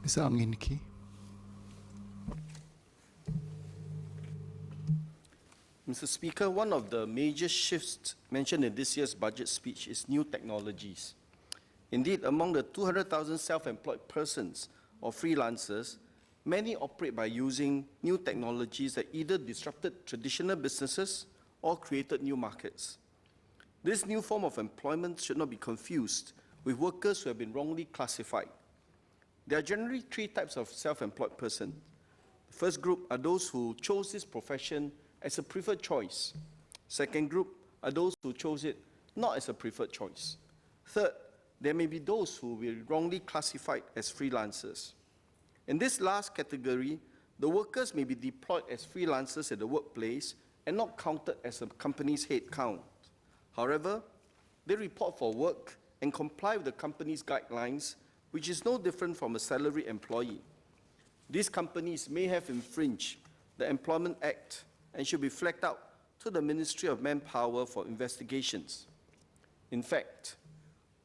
Mr. Ang Hin Kee. Mr. Speaker, one of the major shifts mentioned in this year's budget speech is new technologies. Indeed, among the 200,000 self-employed persons or freelancers, many operate by using new technologies that either disrupted traditional businesses or created new markets. This new form of employment should not be confused with workers who have been wrongly classified. There are generally three types of self-employed persons. The first group are those who chose this profession as a preferred choice. Second group are those who chose it not as a preferred choice. Third, there may be those who will be wrongly classified as freelancers. In this last category, the workers may be deployed as freelancers at the workplace and not counted as a company's head count. However, they report for work and comply with the company's guidelines, which is no different from a salaried employee. These companies may have infringed the Employment Act and should be flagged out to the Ministry of Manpower for investigations. In fact,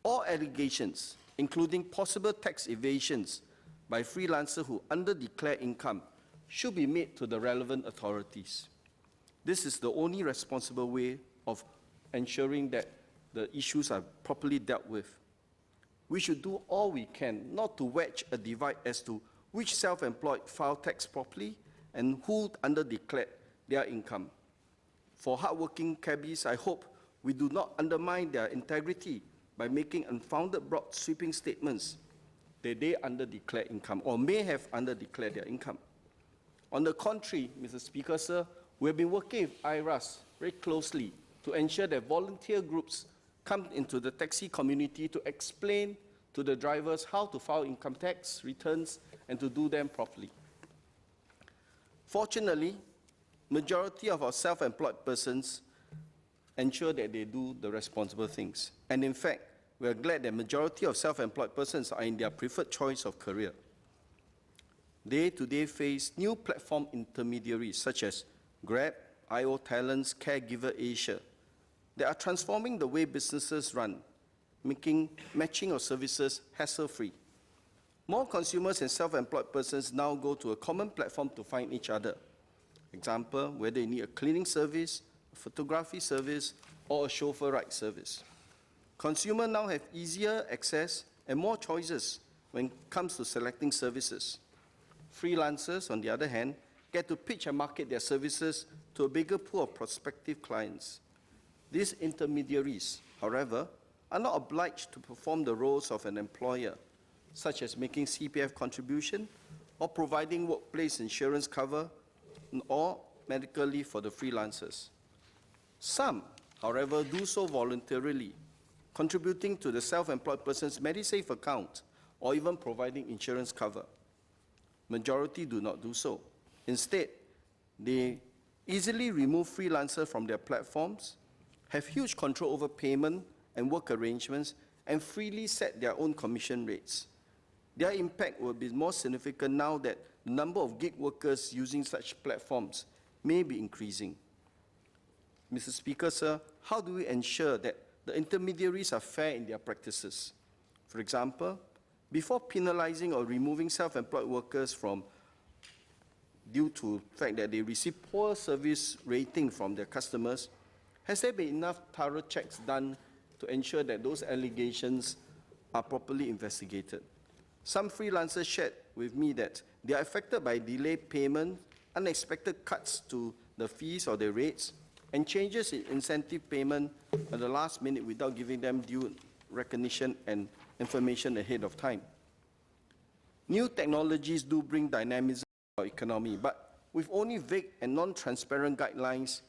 all allegations, including possible tax evasions by freelancers who under-declare income, should be made to the relevant authorities. This is the only responsible way of ensuring that the issues are properly dealt with. We should do all we can not to wedge a divide as to which self-employed file tax properly and who under-declared their income. For hardworking cabbies, I hope we do not undermine their integrity by making unfounded broad sweeping statements that they under-declare income or may have under-declared their income. On the contrary, Mr. Speaker, sir, we have been working with IRAS very closely to ensure that volunteer groups come into the taxi community to explain to the drivers how to file income tax returns and to do them properly. Fortunately, majority of our self-employed persons ensure that they do the responsible things. And in fact, we are glad that majority of self-employed persons are in their preferred choice of career. They today face new platform intermediaries such as Grab, IO Talents, Caregiver Asia that are transforming the way businesses run, making matching of services hassle-free. More consumers and self-employed persons now go to a common platform to find each other. Example, whether you need a cleaning service, a photography service, or a chauffeur ride service. Consumers now have easier access and more choices when it comes to selecting services. Freelancers, on the other hand, get to pitch and market their services to a bigger pool of prospective clients. These intermediaries, however, are not obliged to perform the roles of an employer, such as making CPF contribution or providing workplace insurance cover or medical leave for the freelancers. Some, however, do so voluntarily, contributing to the self-employed person's MediSave account or even providing insurance cover. Majority do not do so. Instead, they easily remove freelancers from their platforms, have huge control over payment and work arrangements, and freely set their own commission rates. Their impact will be more significant now that the number of gig workers using such platforms may be increasing. Mr. Speaker, sir, how do we ensure that the intermediaries are fair in their practices? For example, before penalizing or removing self-employed workers due to the fact that they receive poor service rating from their customers, has there been enough thorough checks done to ensure that those allegations are properly investigated? Some freelancers shared with me that they are affected by delayed payment, unexpected cuts to the fees or the rates, and changes in incentive payment at the last minute without giving them due recognition and information ahead of time. New technologies do bring dynamism to our economy, but with only vague and non-transparent guidelines,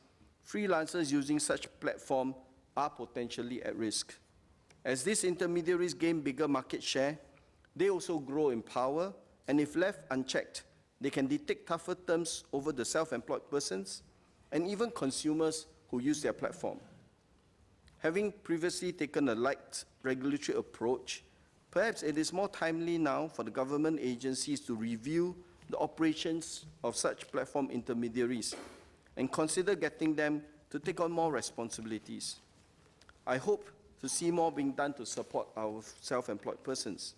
freelancers using such platforms are potentially at risk. As these intermediaries gain bigger market share, they also grow in power, and if left unchecked, they can dictate tougher terms over the self-employed persons and even consumers who use their platform. Having previously taken a light regulatory approach, perhaps it is more timely now for the government agencies to review the operations of such platform intermediaries and consider getting them to take on more responsibilities. I hope to see more being done to support our self-employed persons.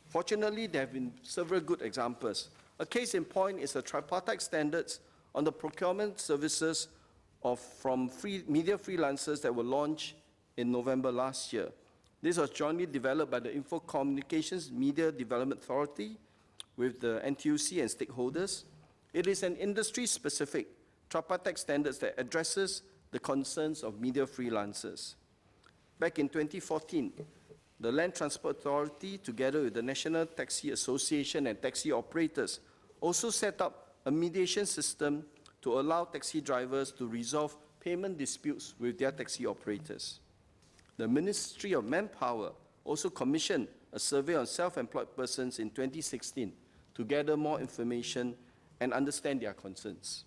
Fortunately, there have been several good examples. A case in point is the tripartite standards on the procurement services from media freelancers that were launched in November last year. This was jointly developed by the Info Communications Media Development Authority with the NTUC and stakeholders. It is an industry-specific tripartite standards that addresses the concerns of media freelancers. Back in 2014, the Land Transport Authority, together with the National Taxi Association and taxi operators, also set up a mediation system to allow taxi drivers to resolve payment disputes with their taxi operators. The Ministry of Manpower also commissioned a survey on self-employed persons in 2016 to gather more information and understand their concerns.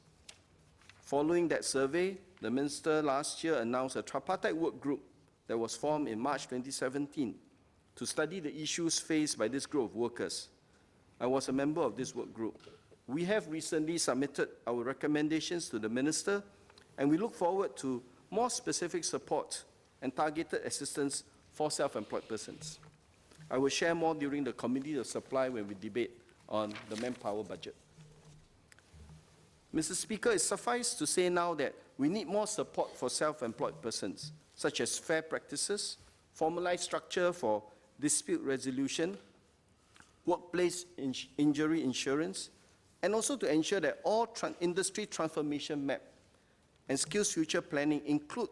Following that survey, the Minister last year announced a tripartite work group that was formed in March 2017 to study the issues faced by this group of workers. I was a member of this work group. We have recently submitted our recommendations to the Minister, and we look forward to more specific support and targeted assistance for self-employed persons. I will share more during the Committee of Supply when we debate on the manpower budget. Mr. Speaker, it suffices to say now that we need more support for self-employed persons, such as fair practices, formalized structure for dispute resolution, workplace injury insurance, and also to ensure that all industry transformation map and skills future planning include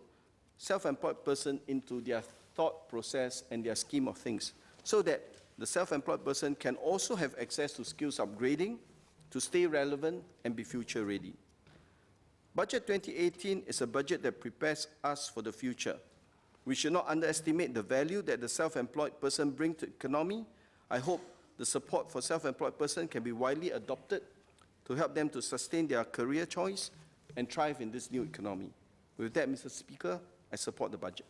self-employed person into their thought process and their scheme of things, so that the self-employed person can also have access to skills upgrading to stay relevant and be future ready. Budget 2018 is a budget that prepares us for the future. We should not underestimate the value that the self-employed person brings to the economy. I hope the support for self-employed person can be widely adopted to help them to sustain their career choice and thrive in this new economy. With that, Mr. Speaker, I support the budget.